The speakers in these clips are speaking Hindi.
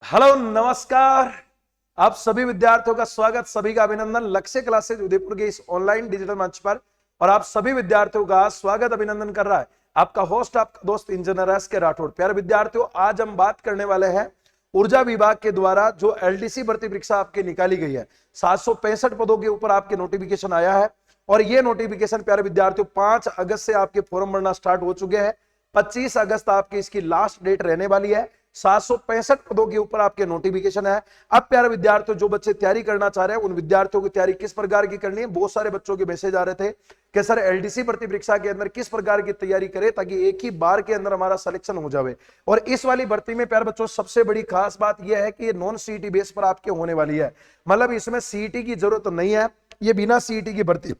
हेलो नमस्कार। आप सभी विद्यार्थियों का स्वागत, सभी का अभिनंदन लक्ष्य क्लासेज उदयपुर के इस ऑनलाइन डिजिटल मंच पर। और आप सभी विद्यार्थियों का स्वागत अभिनंदन कर रहा है आपका होस्ट, आपका दोस्त इंजीनियर एस के राठौड़। प्यारे विद्यार्थियों, आज हम बात करने वाले हैं ऊर्जा विभाग के द्वारा जो एलडीसी भर्ती परीक्षा आपकी निकाली गई है। 765 पदों के ऊपर आपके नोटिफिकेशन आया है और ये नोटिफिकेशन प्यारे विद्यार्थियों 5 अगस्त से आपके फॉर्म भरना स्टार्ट हो चुके हैं। 25 अगस्त आपकी इसकी लास्ट डेट रहने वाली है। 765 पदों के ऊपर आपके नोटिफिकेशन है। अब प्यारे विद्यार्थियों, जो बच्चे तैयारी करना चाह रहे हैं उन विद्यार्थियों की तैयारी किस प्रकार की करनी है। बहुत सारे बच्चों के मैसेज आ रहे थे कि सर एलडीसी भर्ती परीक्षा के अंदर किस प्रकार की तैयारी करें ताकि एक ही बार के अंदर हमारा सिलेक्शन हो जाए। और इस वाली भर्ती में प्यारे बच्चों सबसे बड़ी खास बात यह है कि ये नॉन सीईटी बेस पर आपके होने वाली है। मतलब इसमें सीईटी की जरूरत नहीं है, ये बिना सीईटी की भर्ती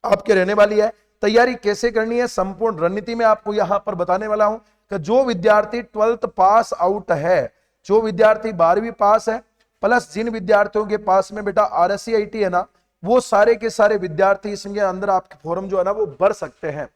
आपके रहने वाली है। तैयारी कैसे करनी है संपूर्ण रणनीति में आपको यहां पर बताने वाला हूं कि जो विद्यार्थी 12th पास आउट है, जो विद्यार्थी 12वीं पास है, प्लस जिन विद्यार्थियों के पास में बेटा आरएससीआईटी है ना, वो सारे के सारे विद्यार्थी इसके अंदर आपके फॉर्म जो है ना वो भर सकते हैं।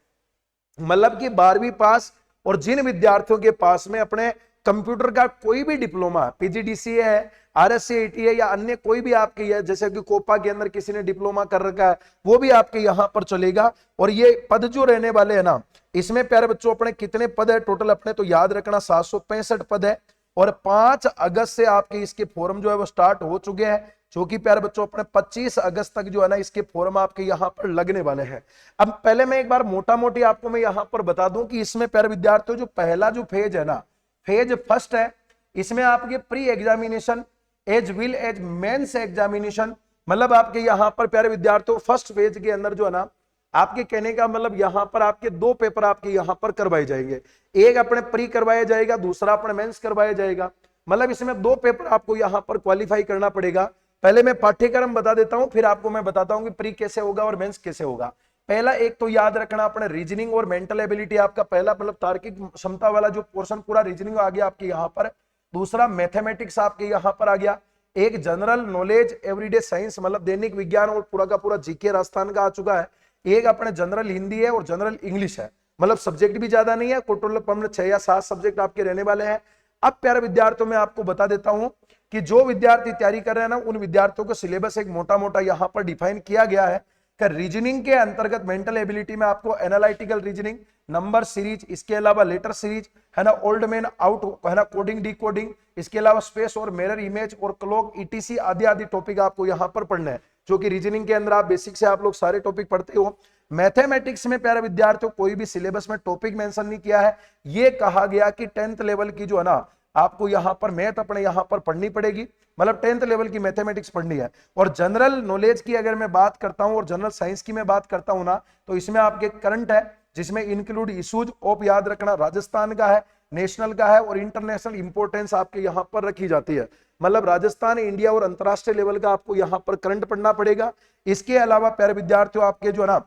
मतलब कि 12वीं पास और जिन विद्यार्थियों के पास में अपने कंप्यूटर का कोई भी डिप्लोमा, पीजीडीसीए है, आरएससीआईटी है या अन्य कोई भी आपके है, जैसे कि कोपा के अंदर किसी ने डिप्लोमा कर रखा है, वो भी आपके यहां पर चलेगा। और ये पद जो रहने वाले हैं ना, इसमें प्यारे बच्चों अपने कितने पद है टोटल, अपने तो याद रखना 765 पद है। और 5 अगस्त से आपके इसके फॉर्म जो है वो स्टार्ट हो चुके हैं, जो कि प्यारे बच्चों अपने 25 अगस्त तक जो है ना इसके फॉर्म आपके यहां पर लगने वाले हैं। अब पहले मैं एक बार मोटा मोटी आपको मैं यहां पर बता दूं कि इसमें प्यारे विद्यार्थियों जो पहला जो फेज है ना, फेज फर्स्ट है, इसमें आपके pre examination as well as mains examination. मतलब आपके यहां पर प्यारे विद्यार्थियों फर्स्ट फेज के अंदर जो है ना, आपके कहने का मतलब यहां पर आपके 2 पेपर आपके यहां पर करवाए जाएंगे। एक अपने प्री करवाया जाएगा, दूसरा अपने मेंस करवाया जाएगा। मतलब इसमें 2 पेपर आपको यहां पर क्वालिफाई करना पड़ेगा। पहले मैं पाठ्यक्रम बता देता हूं, फिर आपको मैं बताता हूं कि प्री कैसे होगा और मेंस कैसे होगा। पहला एक तो याद रखना अपने रीजनिंग और मेंटल एबिलिटी, आपका पहला मतलब तार्किक क्षमता वाला जो पोर्शन पूरा रीजनिंग आ गया आपके यहाँ पर। दूसरा मैथमेटिक्स आपके यहाँ पर आ गया। एक जनरल नॉलेज एवरीडे साइंस मतलब दैनिक विज्ञान और पूरा का पूरा जीके राजस्थान का आ चुका है। एक अपने जनरल हिंदी है और जनरल इंग्लिश है। मतलब सब्जेक्ट भी ज्यादा नहीं है, टोटल 6 या 7 सब्जेक्ट आपके रहने वाले हैं। अब प्यारे विद्यार्थियों में आपको बता देता हूं कि जो विद्यार्थी तैयारी कर रहे हैं ना, उन विद्यार्थियों को सिलेबस एक मोटा मोटा यहाँ पर डिफाइन किया गया है कि रीजनिंग के अंतर्गत मेंटल एबिलिटी में आपको एनालिटिकल रीजनिंग, नंबर सीरीज, इसके अलावा लेटर सीरीज है ना, ओल्ड मैन आउट है ना, कोडिंग डिकोडिंग, इसके अलावा स्पेस और मिरर इमेज और क्लॉक ईटीसी आदि आदि टॉपिक आपको यहाँ पर पढ़ना है, जो कि रीजनिंग के अंदर आप बेसिक से आप लोग सारे टॉपिक पढ़ते हो। मैथमेटिक्स में प्यारे विद्यार्थियों कोई भी सिलेबस में टॉपिक मेंशन नहीं किया है। ये कहा गया कि 10th लेवल की जो है ना आपको यहां पर मैथ अपने यहां पर पढ़नी पड़ेगी, मतलब 10th लेवल की मैथमेटिक्स पढ़नी है। और जनरल नॉलेज की अगर मैं बात करता हूं और जनरल साइंस की मैं बात करता हूं ना, तो इसमें आपके करंट है, जिसमें इंक्लूड इश्यूज ऑफ याद रखना राजस्थान का है, नेशनल का है और इंटरनेशनल इंपोर्टेंस आपके यहां पर रखी जाती है। मतलब राजस्थान, इंडिया और अंतरराष्ट्रीय लेवल का आपको यहां पर करंट पढ़ना पड़ेगा। इसके अलावा प्यारे विद्यार्थियों आपके जो है ना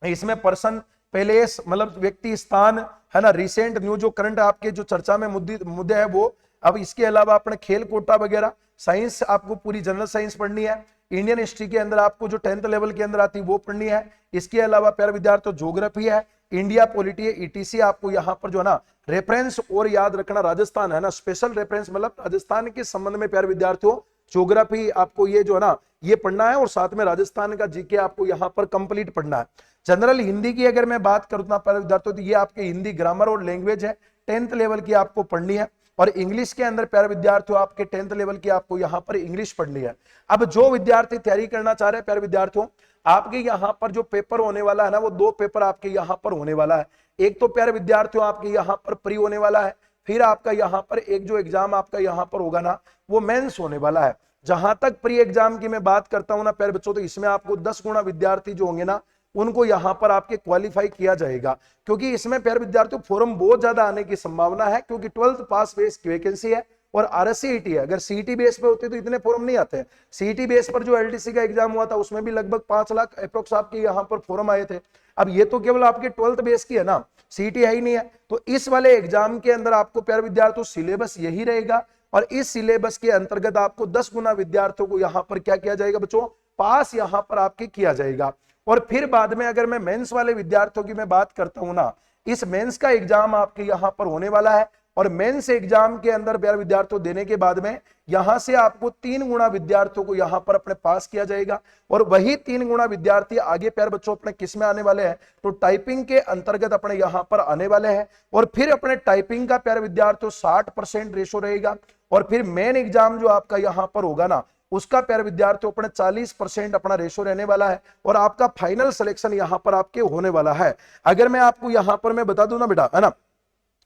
इसमें पर्सन, प्लेस मतलब व्यक्ति, स्थान है ना, रिसेंट न्यूज जो करंट आपके जो चर्चा में मुद्दे है वो। अब इसके अलावा अपने खेल कोटा वगैरह, साइंस आपको पूरी जनरल साइंस पढ़नी है। इंडियन हिस्ट्री के अंदर आपको जो 10th लेवल के अंदर आती है वो पढ़नी है। इसके अलावा प्यारे विद्यार्थियों ज्योग्राफी है, इंडिया पॉलिटी है, ईटीसी आपको यहाँ पर जो है ना रेफरेंस और याद रखना राजस्थान है ना, स्पेशल रेफरेंस मतलब राजस्थान के संबंध में प्यारे विद्यार्थियों ज्योग्राफी आपको ये जो है ना ये पढ़ना है और साथ में राजस्थान का जीके आपको यहाँ पर कंप्लीट पढ़ना है। जनरल हिंदी की अगर मैं बात करूं प्यारे विद्यार्थियों तो ये आपके हिंदी ग्रामर और लैंग्वेज है, 10th लेवल की आपको पढ़नी है। और इंग्लिश के अंदर प्यारे विद्यार्थियों आपके 10th लेवल की आपको यहाँ पर इंग्लिश पढ़नी है। अब जो विद्यार्थी तैयारी करना चाह रहे हैं प्यारे विद्यार्थियों, आपके यहाँ पर जो पेपर होने वाला है ना वो 2 पेपर आपके यहाँ पर होने वाला है। एक तो प्यारे विद्यार्थियों आपके यहाँ पर प्री होने वाला है, फिर आपका यहाँ पर एक जो एग्जाम आपका यहाँ पर होगा ना वो मेंस होने वाला है। जहां तक प्री एग्जाम की मैं बात करता हूं ना प्यारे बच्चों, तो इसमें आपको 10 गुना विद्यार्थी जो होंगे ना उनको यहां पर आपके क्वालिफाई किया जाएगा, क्योंकि इसमें प्यारे विद्यार्थियों फॉर्म बहुत ज्यादा आने की संभावना है, क्योंकि 12th पास बेस की वैकेंसी है और आरएससीईटी है। अगर सीईटी बेस पे होते तो इतने फॉर्म नहीं आते। सीईटी बेस पर जो एलडीसी का एग्जाम हुआ था उसमें भी लगभग 5 लाख अप्रोक्स आपके यहाँ पर फॉर्म आए थे। अब ये तो केवल आपके 12th बेस की है ना, सीईटी है ही नहीं है। तो इस वाले एग्जाम के अंदर आपको प्यारे विद्यार्थियों सिलेबस यही रहेगा और इस सिलेबस के अंतर्गत आपको 10 गुना विद्यार्थियों को यहां पर क्या किया जाएगा बच्चों, पास यहां पर आपके किया जाएगा। और फिर बाद में अगर मैं मेंस वाले विद्यार्थियों की मैं बात करता हूं ना, इस मेंस का एग्जाम आपके यहां पर होने वाला है और मेंस एग्जाम के अंदर प्यारे विद्यार्थियों देने के बाद में यहां से आपको 3 गुना विद्यार्थियों को यहां पर अपने पास किया जाएगा और वही 3 गुना विद्यार्थी आगे प्यारे बच्चों अपने किस में आने वाले हैं, तो टाइपिंग के अंतर्गत अपने यहां पर आने वाले हैं और फिर अपने टाइपिंग का प्यारे विद्यार्थियों 60% रेशो रहेगा और फिर मेन एग्जाम जो आपका यहां पर होगा ना उसका प्यारे विद्यार्थियों अपने 40% अपना रेशो रहने वाला है और आपका फाइनल सिलेक्शन यहां पर आपके होने वाला है। अगर मैं आपको यहां पर मैं बता दूं ना बेटा, है ना,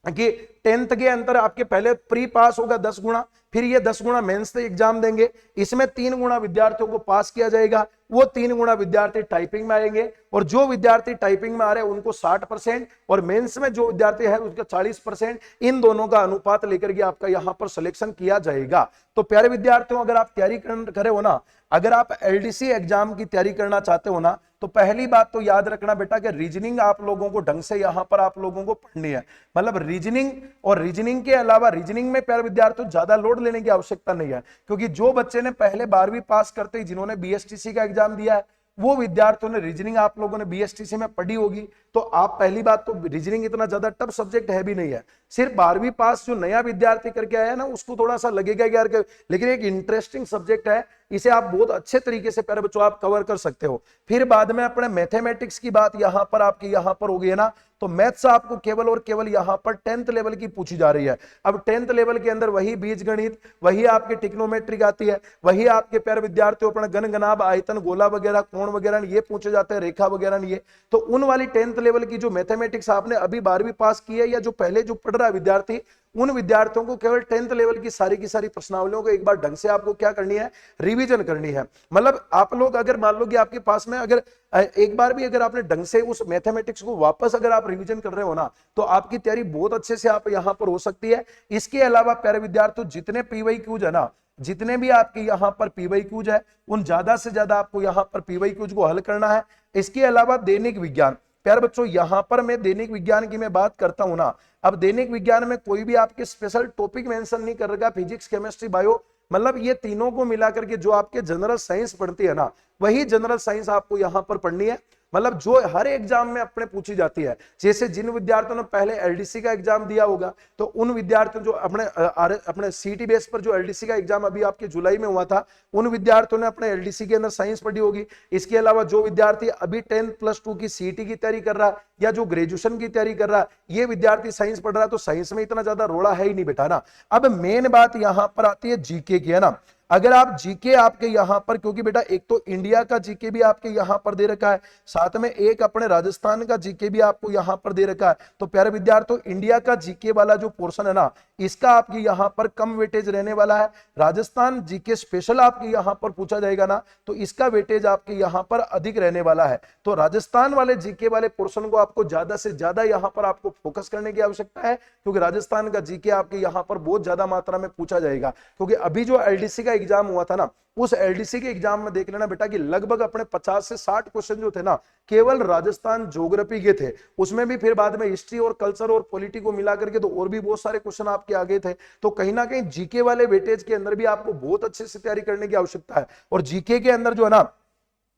कि 10th के अंतर आपके पहले प्री पास होगा 10 गुना, फिर ये 10 गुना मेंस एग्जाम देंगे, इसमें 3 गुना विद्यार्थियों को पास किया जाएगा, वो 3 गुना विद्यार्थी टाइपिंग में आएंगे और जो विद्यार्थी टाइपिंग में आ रहे हैं उनको 60% और मेंस में जो विद्यार्थी है उसका 40%, इन दोनों का अनुपात लेकर के आपका यहां पर सिलेक्शन किया जाएगा। तो प्यारे विद्यार्थियों अगर आप तैयारी कर रहे हो ना, अगर आप एलडीसी एग्जाम की तैयारी करना चाहते हो ना, तो पहली बात तो याद रखना बेटा कि रीजनिंग आप लोगों को ढंग से यहां पर आप लोगों को पढ़नी है। मतलब रीजनिंग और रीजनिंग के अलावा रीजनिंग में प्यारे विद्यार्थियों ज्यादा लोड लेने की आवश्यकता नहीं है, क्योंकि जो बच्चे ने पहले 12वीं पास करते ही जिन्होंने बीएसटीसी का एग्जाम दिया है वो विद्यार्थियों ने रीजनिंग आप लोगों ने बीएसटीसी में पढ़ी होगी, तो आप पहली बात तो रीजनिंग इतना ज्यादा टफ सब्जेक्ट है भी नहीं है। सिर्फ 12वीं पास जो नया विद्यार्थी करके आया ना उसको थोड़ा सा लगेगा यार, लेकिन एक इंटरेस्टिंग सब्जेक्ट है, इसे आप बहुत अच्छे तरीके से प्यारे बच्चों आप कवर कर सकते हो। फिर बाद में अपने मैथमेटिक्स की बात यहां पर आपकी यहां पर होगी, है ना, तो मैथ्स आपको केवल और केवल यहां पर 10th लेवल की पूछी जा रही है। अब 10th लेवल के अंदर वही बीजगणित, वही आपकी ट्रिग्नोमेट्रिक आती है, वही आपके प्यारे विद्यार्थियों अपना गण गनाब आयतन गोला वगैरह कोण वगैरह ये पूछे जाते हैं, रेखा वगैरह ये, तो उन वाली 10th लेवल की जो मैथमेटिक्स आपने अभी 12वीं पास की है या जो पहले जो पढ़ रहा है विद्यार्थी, उन विद्यार्थियों को केवल 10th लेवल की सारी प्रश्नावलियों को एक बार ढंग से आपको क्या करनी है, रिवीजन करनी है। मतलब आप लोग अगर मान लो कि आपके पास में अगर एक बार भी अगर आपने ढंग से उस मैथमेटिक्स को वापस अगर आप रिवीजन कर रहे हो ना, तो आपकी तैयारी बहुत अच्छे से आप यहां पर हो सकती है। इसके अलावा प्यारे विद्यार्थियों जितने पीवाई क्यूज है ना, जितने भी आपके यहां पर पीवाई क्यूज है उन ज्यादा से ज्यादा आपको यहां पर पीवाई क्यूज को हल करना है। इसके अलावा दैनिक विज्ञान, प्यारे बच्चों यहां पर मैं दैनिक विज्ञान की मैं बात करता हूं ना, अब दैनिक विज्ञान में कोई भी आपके स्पेशल टॉपिक मेंशन नहीं कर रखा, फिजिक्स केमिस्ट्री बायो, मतलब ये तीनों को मिलाकर के जो आपके जनरल साइंस पढ़ती है ना, वही जनरल साइंस आपको यहां पर पढ़नी है। मतलब जो हर एग्जाम में अपने पूछी जाती है, जैसे जिन विद्यार्थियों ने पहले एलडीसी का एग्जाम दिया होगा तो उन विद्यार्थियों जो अपने सीटी बेस पर जो एलडीसी का एग्जाम अभी आपके जुलाई में हुआ था, उन विद्यार्थियों ने अपने एलडीसी के अंदर साइंस पढ़ी होगी। इसके अलावा जो विद्यार्थी अभी 10+2 की सीटी की तैयारी कर रहा है या जो ग्रेजुएशन की तैयारी कर रहा है, ये विद्यार्थी साइंस पढ़ रहा है, तो साइंस में इतना ज्यादा रोड़ा है ही नहीं बेटा ना। अब मेन बात यहां पर आती है जीके की, है ना। अगर आप जीके आपके यहां पर, क्योंकि बेटा एक तो इंडिया का जीके भी आपके यहां पर दे रखा है, साथ में एक अपने राजस्थान का जीके भी आपको यहां पर दे रखा है, तो प्यारे विद्यार्थियों इंडिया का जीके वाला जो पोर्शन है ना, इसका आपके यहां पर कम वेटेज रहने वाला है। राजस्थान जीके स्पेशल आपके यहां पर पूछा जाएगा ना, तो इसका वेटेज आपके यहां पर अधिक रहने वाला है। तो राजस्थान वाले जीके वाले पोर्शन को आपको ज्यादा से ज्यादा यहां पर आपको फोकस करने की आवश्यकता है, क्योंकि राजस्थान का जीके आपके यहां पर बहुत ज्यादा मात्रा में पूछा जाएगा। क्योंकि अभी जो एलडीसी का एग्जाम हुआ था ना, उस एलडीसी के एग्जाम में देख लेना बेटा कि लगभग अपने 50 से 60 क्वेश्चन जो थे ना, केवल राजस्थान ज्योग्राफी के थे। उसमें भी फिर बाद में हिस्ट्री और कल्चर और पॉलिटी को मिला करके तो और भी बहुत सारे क्वेश्चन आपके आगे थे। तो कहीं ना कहीं जीके वाले वेटेज के अंदर भी आपको बहुत अच्छे से तैयारी करने की आवश्यकता है। और जीके के अंदर जो है ना,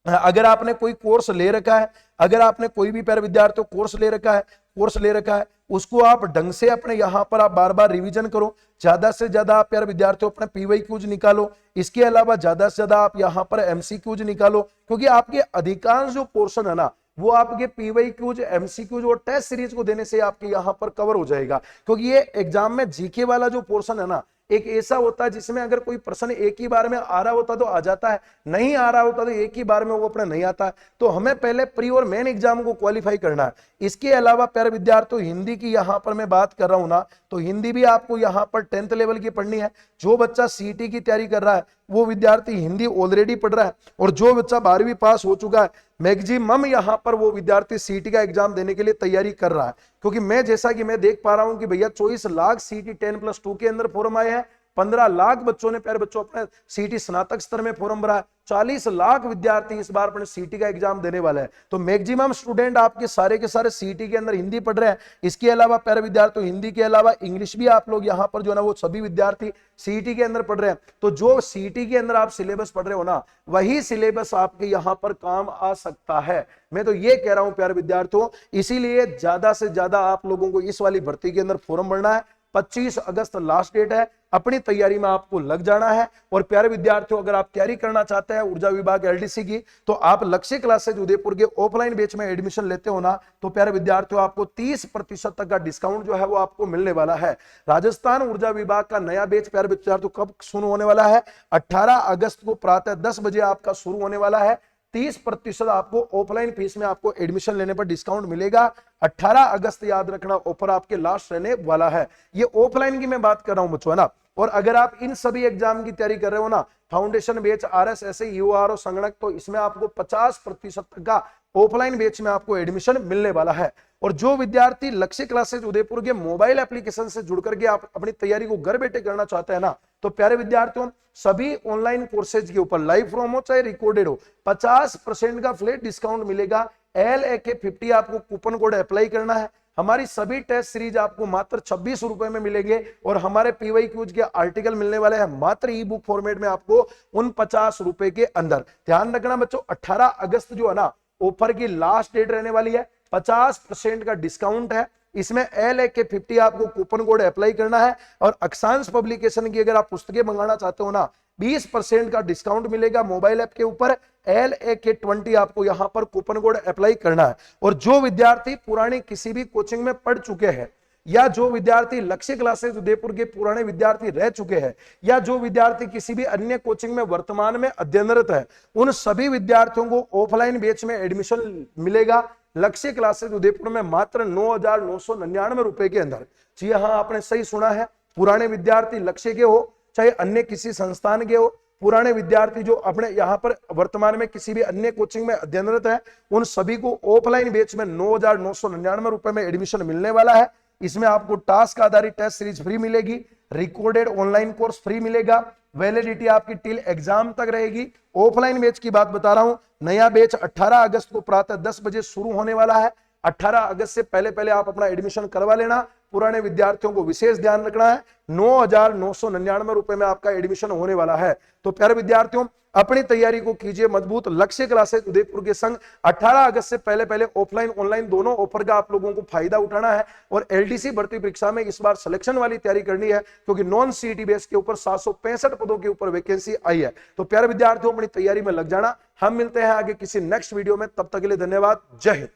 अगर आपने कोई कोर्स ले रखा है, अगर आपने कोई भी प्यारे विद्यार्थियों कोर्स ले रखा है, उसको आप ढंग से अपने यहां पर आप बार बार रिवीजन करो। ज्यादा से ज्यादा आप प्यारे विद्यार्थियों अपने पीवाई क्यूज निकालो। इसके अलावा ज्यादा से ज्यादा आप यहां पर एमसीक्यूज निकालो, क्योंकि आपके अधिकांश जो पोर्शन है ना, वो आपके पीवाई क्यूज, एमसीक्यूज और टेस्ट सीरीज को देने से आपके यहां पर कवर हो जाएगा। क्योंकि ये एग्जाम में जीके वाला जो पोर्शन है ना, एक ऐसा होता है जिसमें अगर कोई प्रश्न एक ही बार में आ रहा होता तो आ जाता है, नहीं आ रहा होता तो एक ही बार में वो अपना नहीं आता है। तो हमें पहले प्री और मेन एग्जाम को क्वालिफाई करना है। इसके अलावा प्यारे विद्यार्थियों हिंदी की यहां पर मैं बात कर रहा हूं ना, तो हिंदी भी आपको यहां पर 10th लेवल की पढ़नी है। जो बच्चा सीटी की तैयारी कर रहा है वो विद्यार्थी हिंदी ऑलरेडी पढ़ रहा है, और जो बच्चा 12वीं पास हो चुका है मैक्सिमम यहां पर वो विद्यार्थी सीटी का एग्जाम देने के लिए तैयारी कर रहा है। क्योंकि मैं जैसा कि मैं देख पा रहा हूं कि भैया 24 लाख सीटी 10+2 के अंदर फॉर्म आए हैं, 15 लाख बच्चों ने प्यारे बच्चों अपने सीटी स्नातक स्तर में फॉर्म भरा है, 40 लाख विद्यार्थी इस बार अपने सीटी का एग्जाम देने वाले हैं। तो मैक्सिमम स्टूडेंट आपके सारे के सारे सीटी के अंदर हिंदी पढ़ रहे हैं। इसके अलावा प्यारे विद्यार्थियों हिंदी के अलावा इंग्लिश भी आप लोग यहाँ पर जो है ना वो सभी विद्यार्थी सीटी के अंदर पढ़ रहे हैं। तो जो सीटी के अंदर आप सिलेबस पढ़ रहे हो ना, वही सिलेबस आपके यहाँ पर काम आ सकता है। मैं तो ये कह रहा हूं प्यारे विद्यार्थियों, इसीलिए ज्यादा से ज्यादा आप लोगों को इस वाली भर्ती के अंदर फॉर्म भरना है। 25 अगस्त लास्ट डेट है। अपनी तैयारी में आपको लग जाना है। और प्यारे विद्यार्थियों, अगर आप तैयारी करना चाहते हैं ऊर्जा विभाग एलडीसी की, तो आप लक्ष्य क्लासेज उदयपुर के ऑफलाइन बैच में एडमिशन लेते हो ना, तो प्यारे विद्यार्थियों आपको 30% तक का डिस्काउंट जो है वो आपको मिलने वाला है। राजस्थान ऊर्जा विभाग का नया बैच प्यारे विद्यार्थियों कब शुरू होने वाला है? 18 अगस्त को प्रातः 10 बजे आपका शुरू होने वाला है। 30% आपको ऑफलाइन फीस में आपको एडमिशन लेने पर डिस्काउंट मिलेगा। 18 अगस्त याद रखना ऑफर आपके लास्ट रहने वाला है। ये ऑफलाइन की मैं बात कर रहा हूं बच्चों, है ना। और अगर आप इन सभी एग्जाम की तैयारी कर रहे हो ना, फाउंडेशन बैच, आरएस, एसए, यूआरओ, संगणक, तो इसमें आपको 50% तक का ऑफलाइन बैच में आपको एडमिशन मिलने वाला है। और जो विद्यार्थी लक्ष्य क्लासेज उदयपुर के मोबाइल एप्लीकेशन से जुड़ करके आप अपनी तैयारी को घर बैठे करना चाहते हैं ना, तो प्यारे विद्यार्थियों सभी ऑनलाइन कोर्सेज के ऊपर लाइव फ्रॉम हो चाहे रिकॉर्डेड हो, 50% का फ्लैट डिस्काउंट मिलेगा। LAK50 आपको कूपन कोड अप्लाई करना है। हमारी सभी टेस्ट सीरीज आपको मात्र 26 रुपए में मिलेंगे। और हमारे PYQs के आर्टिकल मिलने वाले हैं मात्र ई बुक फॉर्मेट में आपको उन 50 रुपए के अंदर। ध्यान रखना बच्चों, 18 अगस्त जो है ना ऑफर की लास्ट डेट रहने वाली है। 50% का डिस्काउंट है। इसमें LAK50 आपको कूपन कोड अप्लाई करना है। और अक्षांश पब्लिकेशन की अगर आप पुस्तकें मंगाना चाहते हो ना, 20% का डिस्काउंट मिलेगा मोबाइल ऐप के ऊपर। LAK20 आपको यहां पर कूपन कोड अप्लाई करना है। और जो विद्यार्थी पुरानी किसी भी कोचिंग में पढ़ चुके हैं, या जो विद्यार्थी लक्ष्य क्लासेज उदयपुर के पुराने विद्यार्थी रह चुके हैं, या जो विद्यार्थी किसी भी अन्य कोचिंग में वर्तमान में अध्ययनरत है, उन सभी विद्यार्थियों को ऑफलाइन बैच में एडमिशन मिलेगा लक्ष्य क्लासेज उदयपुर में मात्र 9,999 रुपए के अंदर। जी हाँ, आपने सही सुना है। पुराने विद्यार्थी लक्ष्य के हो चाहे अन्य किसी संस्थान के हो, पुराने विद्यार्थी जो अपने यहाँ पर वर्तमान में किसी भी अन्य कोचिंग में अध्ययनरत है, उन सभी को ऑफलाइन बैच में 9,999 रुपए में एडमिशन मिलने वाला है। इसमें आपको टास्क आधारित टेस्ट सीरीज फ्री मिलेगी, रिकॉर्डेड ऑनलाइन कोर्स फ्री मिलेगा, वैलिडिटी आपकी टिल एग्जाम तक रहेगी। ऑफलाइन बैच की बात बता रहा हूं, नया बैच 18 अगस्त को प्रातः 10 बजे शुरू होने वाला है। 18 अगस्त से पहले आप अपना एडमिशन करवा लेना। पुराने विद्यार्थियों को विशेष ध्यान रखना है, 9,999 रुपए में आपका एडमिशन होने वाला है। तो प्यारे विद्यार्थियों, अपनी तैयारी को कीजिए मजबूत। लक्ष्य क्लासेज उदयपुर के संग 18 अगस्त से पहले ऑफलाइन ऑनलाइन दोनों ऑफर का आप लोगों को फायदा उठाना है। और LDC भर्ती परीक्षा में इस बार सिलेक्शन वाली तैयारी करनी है, क्योंकि नॉन CET बेस के ऊपर 765 पदों के ऊपर वैकेंसी आई है। तो प्यारे विद्यार्थियों, अपनी तैयारी में लग जाना। हम मिलते हैं आगे किसी नेक्स्ट वीडियो में, तब तक के लिए धन्यवाद। जय हिंद।